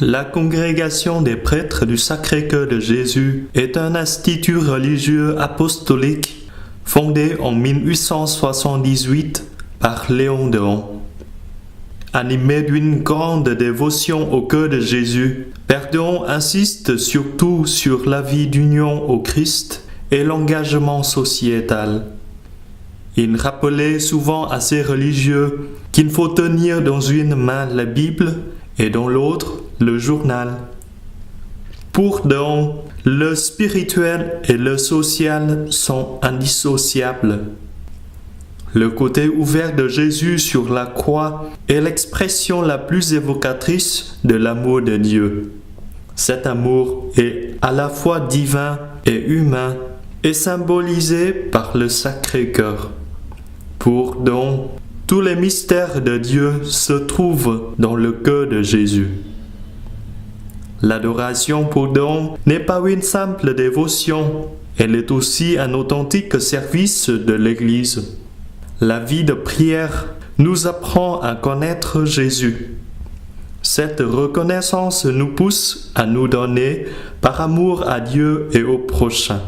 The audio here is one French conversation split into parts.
La congrégation des prêtres du Sacré-Cœur de Jésus est un institut religieux apostolique fondé en 1878 par Léon d'Aon. Animé d'une grande dévotion au cœur de Jésus, Père d'Aon insiste surtout sur la vie d'union au Christ et l'engagement sociétal. Il rappelait souvent à ses religieux qu'il faut tenir dans une main la Bible et dans l'autre le journal. Pour d'Aon, le spirituel et le social sont indissociables. Le côté ouvert de Jésus sur la croix est l'expression la plus évocatrice de l'amour de Dieu. Cet amour est à la fois divin et humain et symbolisé par le Sacré-Cœur. Pour d'Aon, tous les mystères de Dieu se trouvent dans le cœur de Jésus. L'adoration pour d'Aon n'est pas une simple dévotion, elle est aussi un authentique service de l'Église. La vie de prière nous apprend à connaître Jésus. Cette reconnaissance nous pousse à nous donner par amour à Dieu et au prochain.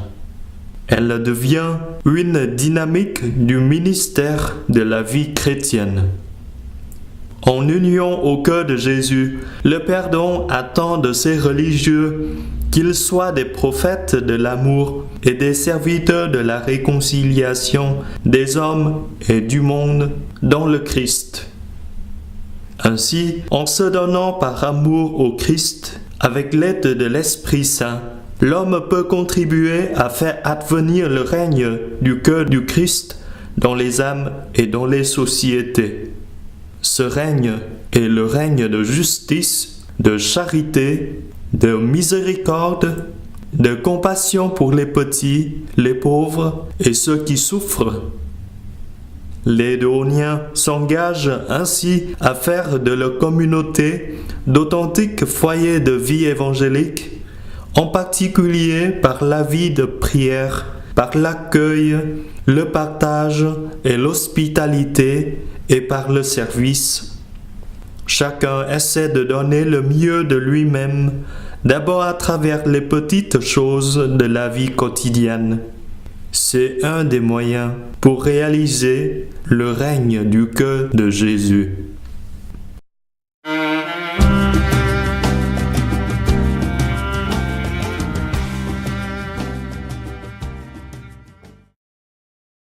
Elle devient une dynamique du ministère de la vie chrétienne. En union au cœur de Jésus, le Père d'Aon attend de ses religieux qu'ils soient des prophètes de l'amour et des serviteurs de la réconciliation des hommes et du monde dans le Christ. Ainsi, en se donnant par amour au Christ, avec l'aide de l'Esprit Saint, l'homme peut contribuer à faire advenir le règne du cœur du Christ dans les âmes et dans les sociétés. Ce règne est le règne de justice, de charité, de miséricorde, de compassion pour les petits, les pauvres et ceux qui souffrent. Les Daoniens s'engagent ainsi à faire de leur communauté d'authentiques foyers de vie évangélique, en particulier par la vie de prière, par l'accueil, le partage et l'hospitalité et par le service. Chacun essaie de donner le mieux de lui-même, d'abord à travers les petites choses de la vie quotidienne. C'est un des moyens pour réaliser le règne du cœur de Jésus.